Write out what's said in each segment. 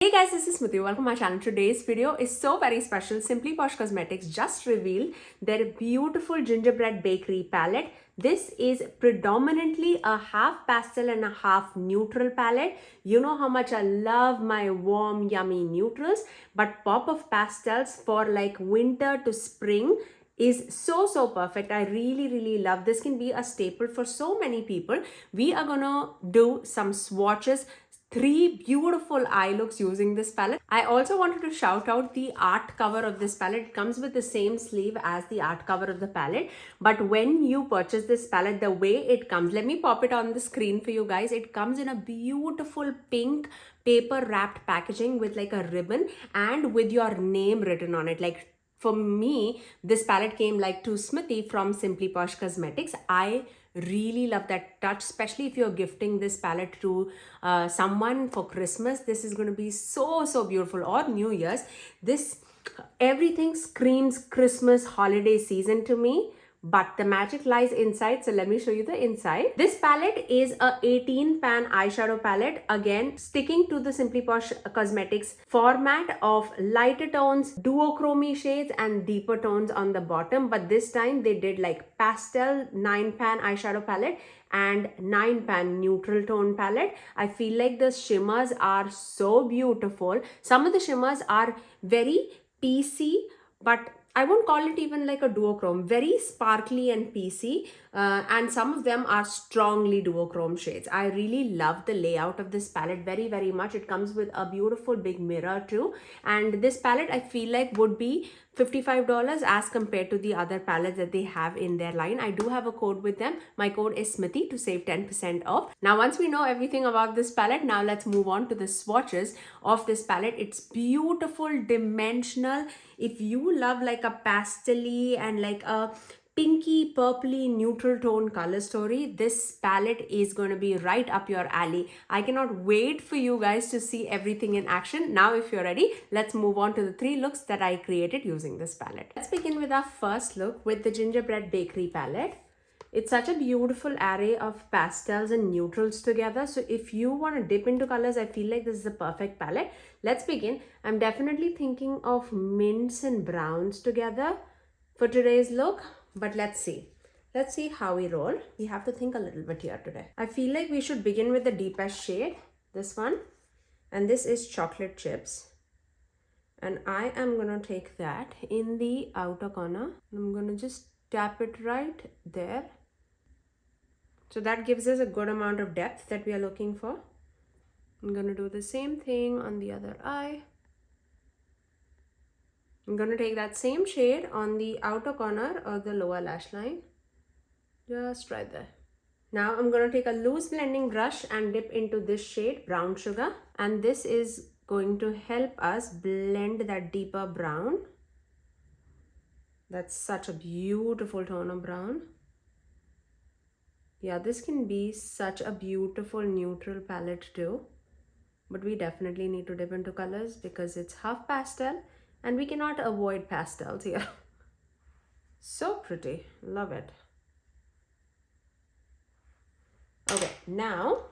Hey guys, this is Smithy. Welcome to my channel. Today's video is so very special. Simply Posh Cosmetics just revealed their beautiful Gingerbread Bakery palette. This is predominantly a half pastel and a half neutral palette. You know how much I love my warm, yummy neutrals, but pop of pastels for like winter to spring is so perfect. I really love this. Can be a staple for so many people. We are gonna do some swatches, three beautiful eye looks using this palette. I also wanted to shout out the art cover of this palette. It comes with the same sleeve as the art cover of the palette, but when you purchase this palette, the way it comes, let me pop it on the screen for you guys. It comes in a beautiful pink paper wrapped packaging with like a ribbon and with your name written on it. Like for me, this palette came like to Smithy from Simply Posh Cosmetics. I really love that touch, especially if you're gifting this palette to someone for Christmas. This is going to be so beautiful, or New Year's. This everything screams Christmas holiday season to me, but the magic lies inside. So let me show you the inside. This palette is a 18 pan eyeshadow palette, again sticking to the Simply Posh Cosmetics format of lighter tones, duochrome shades and deeper tones on the bottom, but this time they did like pastel 9 pan eyeshadow palette and 9 pan neutral tone palette. I feel like the shimmers are so beautiful. Some of the shimmers are very PC, but I won't call it even like a duochrome, very sparkly and PC, and some of them are strongly duochrome shades. I really love the layout of this palette very much. It comes with a beautiful big mirror too, and this palette I feel like would be $55 as compared to the other palettes that they have in their line. I do have a code with them. My code is Smithy to save 10% off. Now once we know everything about this palette, now let's move on to the swatches of this palette. It's beautiful, dimensional. If you love like a pastel-y and like a pinky purpley neutral tone color story, this palette is going to be right up your alley. I cannot wait for you guys to see everything in action. Now if you're ready, let's move on to the three looks that I created using this palette. Let's begin with our first look with the Gingerbread Bakery palette. It's such a beautiful array of pastels and neutrals together. So if you want to dip into colors, I feel like this is the perfect palette. Let's begin. I'm definitely thinking of mints and browns together for today's look, but let's see. Let's see how we roll. We have to think a little bit here today. I feel like we should begin with the deepest shade, this one. And this is chocolate chips. And I am going to take that in the outer corner. I'm going to just tap it right there. So that gives us a good amount of depth that we are looking for. I'm going to do the same thing on the other eye. I'm going to take that same shade on the outer corner of the lower lash line. Just right there. Now I'm going to take a loose blending brush and dip into this shade, Brown Sugar. And this is going to help us blend that deeper brown. That's such a beautiful tone of brown. Yeah, this can be such a beautiful neutral palette too. But we definitely need to dip into colors because it's half pastel and we cannot avoid pastels here. So pretty. Love it. Okay, now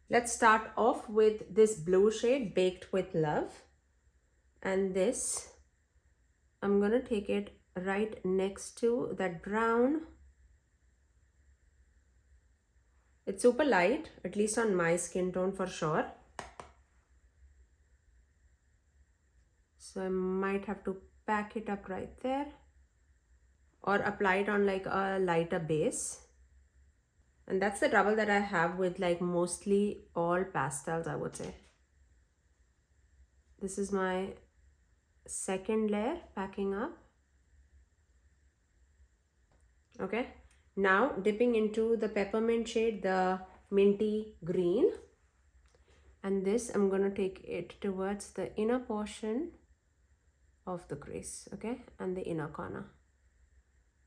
let's start off with this blue shade, Baked with Love. And this, I'm going to take it right next to that brown. It's super light, at least on my skin tone for sure. So I might have to pack it up right there or apply it on like a lighter base. And that's the trouble that I have with like mostly all pastels, I would say. This is my second layer packing up. Okay. Now dipping into the peppermint shade, the minty green. And this, I'm going to take it towards the inner portion of the crease, okay, and the inner corner.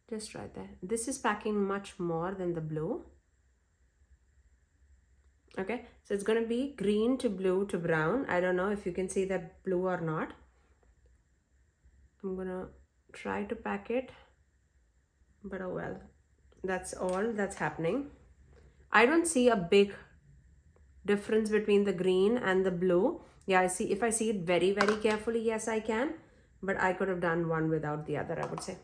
Just right there. This is packing much more than the blue. Okay, so it's going to be green to blue to brown. I don't know if you can see that blue or not. I'm going to try to pack it, but oh well. That's all that's happening. I don't see a big difference between the green and the blue. Yeah, I see. If I see it very, very carefully, yes, I can. But I could have done one without the other, I would say.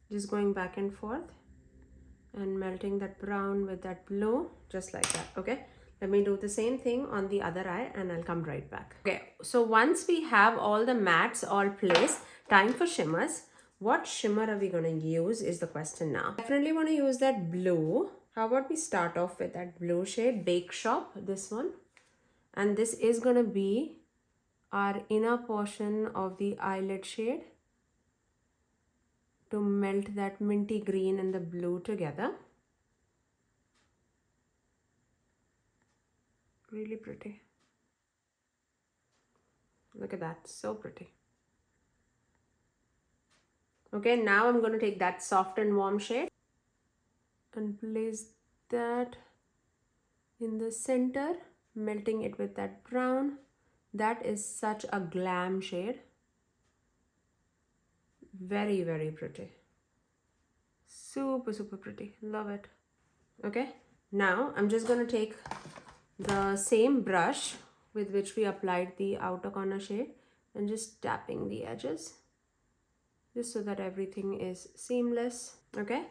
Just going back and forth and melting that brown with that blue, just like that. Okay, let me do the same thing on the other eye and I'll come right back. Okay, so once we have all the mattes all placed, time for shimmers. What shimmer are we going to use is the question now. Definitely want to use that blue. How about we start off with that blue shade, Bake Shop, this one. And this is going to be our inner portion of the eyelid shade to melt that minty green and the blue together. Really pretty. Look at that, so pretty. Okay, now I'm going to take that soft and warm shade and place that in the center, melting it with that brown. That is such a glam shade. Very, very pretty. Super, super pretty. Love it. Okay, now I'm just going to take the same brush with which we applied the outer corner shade and just tapping the edges, just so that everything is seamless. Okay,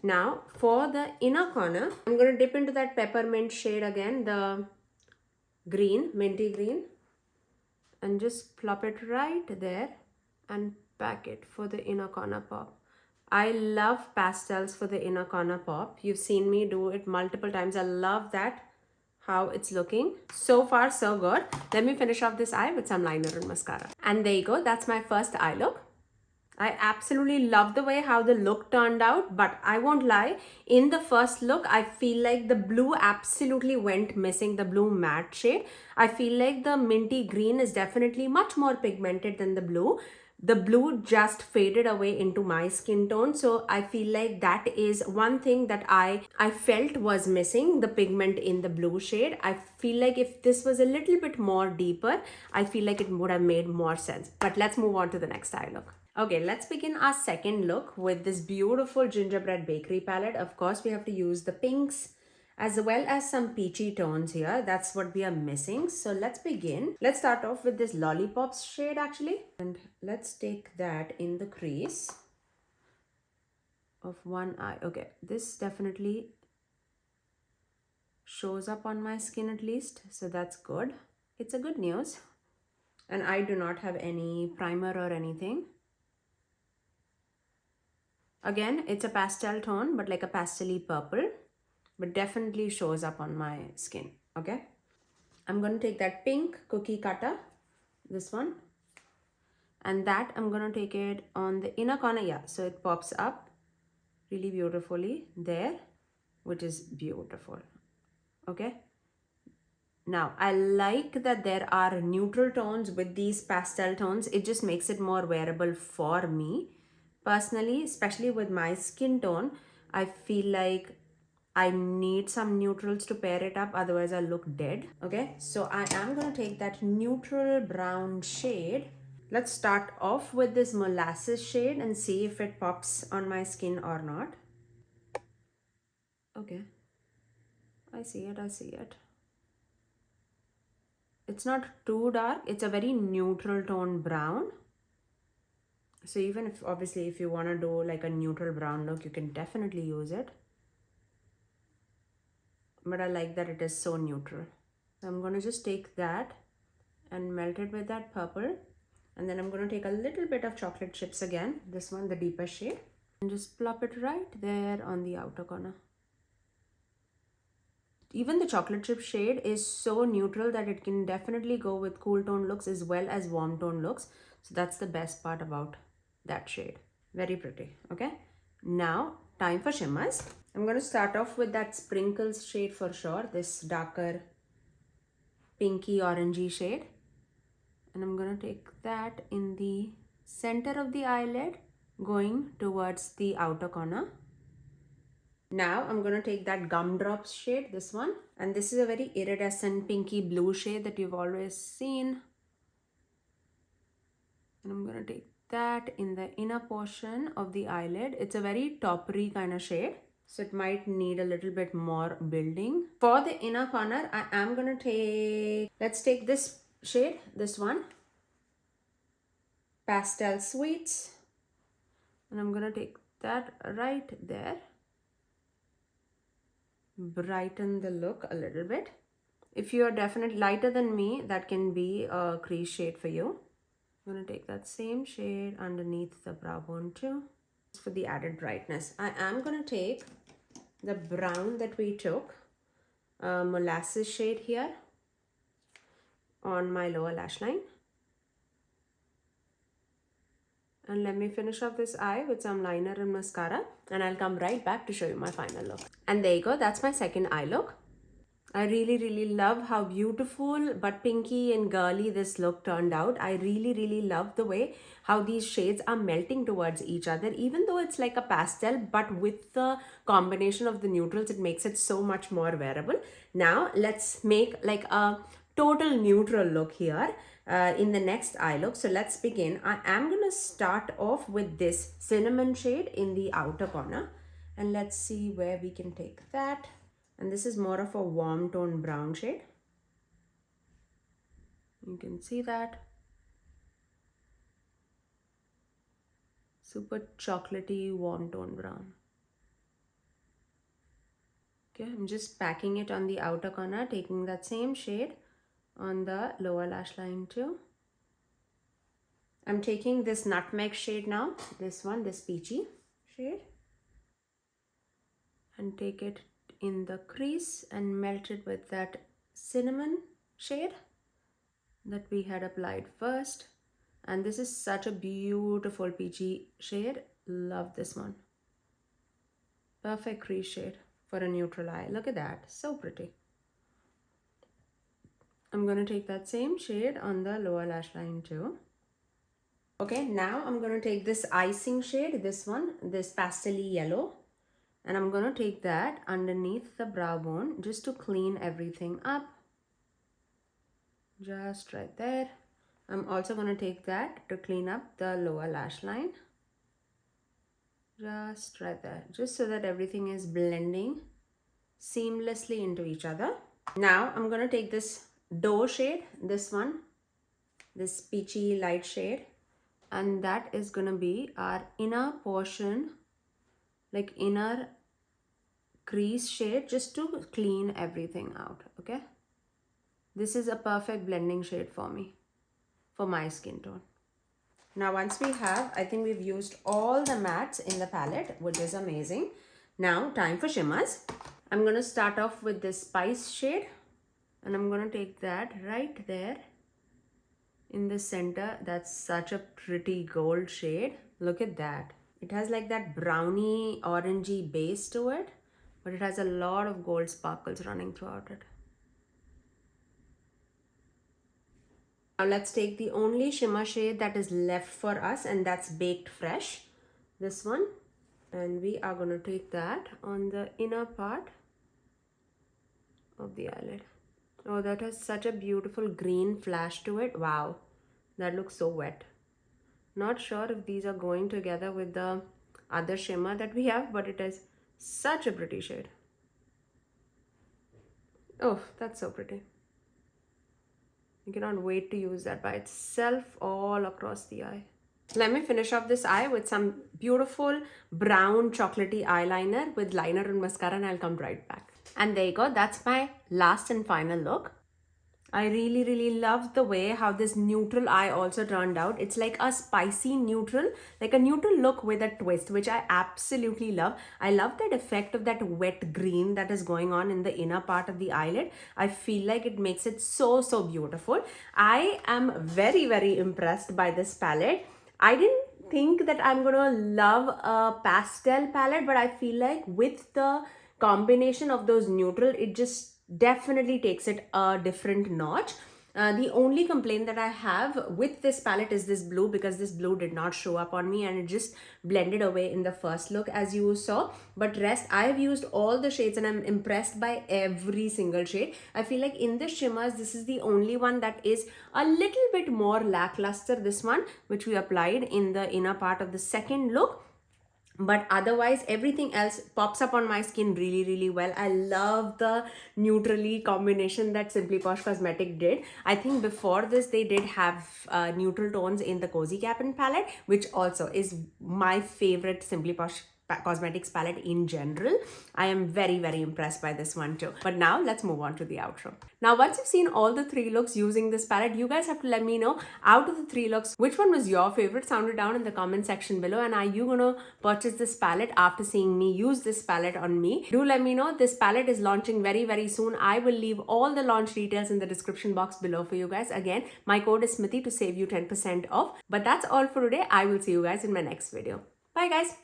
now for the inner corner, I'm going to dip into that peppermint shade again, the green, minty green, and just plop it right there and pack it for the inner corner pop. I love pastels for the inner corner pop. You've seen me do it multiple times. I love that, how it's looking. So far, so good. Let me finish off this eye with some liner and mascara. And there you go. That's my first eye look. I absolutely love the way how the look turned out, but I won't lie, in the first look, I feel like the blue absolutely went missing, the blue matte shade. I feel like the minty green is definitely much more pigmented than the blue. The blue just faded away into my skin tone, so I feel like that is one thing that I felt was missing, the pigment in the blue shade. I feel like if this was a little bit more deeper, I feel like it would have made more sense. But let's move on to the next eye look. Okay, let's begin our second look with this beautiful Gingerbread Bakery palette. Of course, we have to use the pinks as well as some peachy tones here. That's what we are missing. So let's begin. Let's start off with this Lollipops shade actually. And let's take that in the crease of one eye. Okay, this definitely shows up on my skin at least. So that's good. It's a good news. And I do not have any primer or anything. Again, it's a pastel tone, but like a pastel-y purple, but definitely shows up on my skin. Okay, I'm going to take that pink cookie cutter, this one, and that I'm going to take it on the inner corner. Yeah, so it pops up really beautifully there, which is beautiful. Okay, now I like that there are neutral tones with these pastel tones. It just makes it more wearable for me personally, especially with my skin tone. I feel like I need some neutrals to pair it up, otherwise I look dead. Okay, so I am going to take that neutral brown shade. Let's start off with this molasses shade and see if it pops on my skin or not. Okay, I see it, I see it. It's not too dark, it's a very neutral tone brown. So even if, obviously, if you want to do like a neutral brown look, you can definitely use it. But I like that it is so neutral. So I'm going to just take that and melt it with that purple. And then I'm going to take a little bit of chocolate chips again, this one, the deeper shade, and just plop it right there on the outer corner. Even the chocolate chip shade is so neutral that it can definitely go with cool tone looks as well as warm tone looks. So that's the best part about that shade. Very pretty. Okay, now time for shimmers. I'm going to start off with that sprinkles shade for sure, this darker pinky orangey shade, and I'm going to take that in the center of the eyelid going towards the outer corner. Now I'm going to take that gumdrops shade, this one, and this is a very iridescent pinky blue shade that you've always seen, and I'm going to take that in the inner portion of the eyelid. It's a very toppery kind of shade, So it might need a little bit more building. For the inner corner, I am going to take, let's take this shade, this one, Pastel Sweets. And I'm going to take that right there. Brighten the look a little bit. If you are definitely lighter than me, that can be a crease shade for you. I'm going to take that same shade underneath the brow bone too. For the added brightness, I am going to take the brown that we took, molasses shade here on my lower lash line. And let me finish off this eye with some liner and mascara, and I'll come right back to show you my final look. And there you go, that's my second eye look. I really love how beautiful but pinky and girly this look turned out. I really love the way how these shades are melting towards each other, even though it's like a pastel, but with the combination of the neutrals, it makes it so much more wearable. Now let's make like a total neutral look here in the next eye look. So let's begin. I am going to start off with this cinnamon shade in the outer corner, and let's see where we can take that. And this is more of a warm tone brown shade. You can see that. Super chocolatey warm tone brown. Okay, I'm just packing it on the outer corner, taking that same shade on the lower lash line too. I'm taking this nutmeg shade now, this one, this peachy shade, and take it in the crease and melt it with that cinnamon shade that we had applied first. And this is such a beautiful peachy shade. Love this one. Perfect crease shade for a neutral eye. Look at that, so pretty. I'm going to take that same shade on the lower lash line too. Okay, now I'm going to take this icing shade, this one, this pastel-y yellow, and I'm going to take that underneath the brow bone just to clean everything up. Just right there. I'm also going to take that to clean up the lower lash line. Just right there. Just so that everything is blending seamlessly into each other. Now I'm going to take this dough shade, this one, this peachy light shade. And that is going to be our inner portion, like inner crease shade, just to clean everything out. Okay, this is a perfect blending shade for me, for my skin tone. Now once we have, I think we've used all the mattes in the palette, which is amazing. Now time for shimmers. I'm going to start off with this spice shade, and I'm going to take that right there in the center. That's such a pretty gold shade. Look at that. It has like that browny orangey base to it, but it has a lot of gold sparkles running throughout it. Now let's take the only shimmer shade that is left for us, and that's Baked Fresh, this one, and we are going to take that on the inner part of the eyelid. Oh, that has such a beautiful green flash to it. Wow, that looks so wet. Not sure if these are going together with the other shimmer that we have, but it is such a pretty shade. Oh, that's so pretty. I cannot wait to use that by itself all across the eye. Let me finish off this eye with some beautiful brown chocolatey eyeliner with liner and mascara, and I'll come right back. And there you go, that's my last and final look. I really love the way how this neutral eye also turned out. It's like a spicy neutral, like a neutral look with a twist, which I absolutely love. I love that effect of that wet green that is going on in the inner part of the eyelid. I feel like it makes it so beautiful. I am very impressed by this palette. I didn't think that I'm gonna love a pastel palette, but I feel like with the combination of those neutral, it just definitely takes it a different notch. The only complaint that I have with this palette is this blue, because this blue did not show up on me and it just blended away in the first look as you saw. But rest, I've used all the shades and I'm impressed by every single shade. I feel like in the shimmers, this is the only one that is a little bit more lackluster, this one, which we applied in the inner part of the second look. but otherwise everything else pops up on my skin really well. I love the neutrally combination that Simply Posh Cosmetic did. I think before this they did have neutral tones in the Cozy Cap'n palette, which also is my favorite Simply Posh cosmetics palette in general. I am very impressed by this one too. But now let's move on to the outro. Now once you've seen all the 3 looks using this palette, you guys have to let me know, out of the 3 looks, which one was your favorite. Sound it down in the comment section below. And are you gonna purchase this palette after seeing me use this palette on me? Do let me know. This palette is launching very soon. I will leave all the launch details in the description box below for you guys. Again, my code is Smithy to save you 10% off. But that's all for today. I will see you guys in my next video. Bye guys.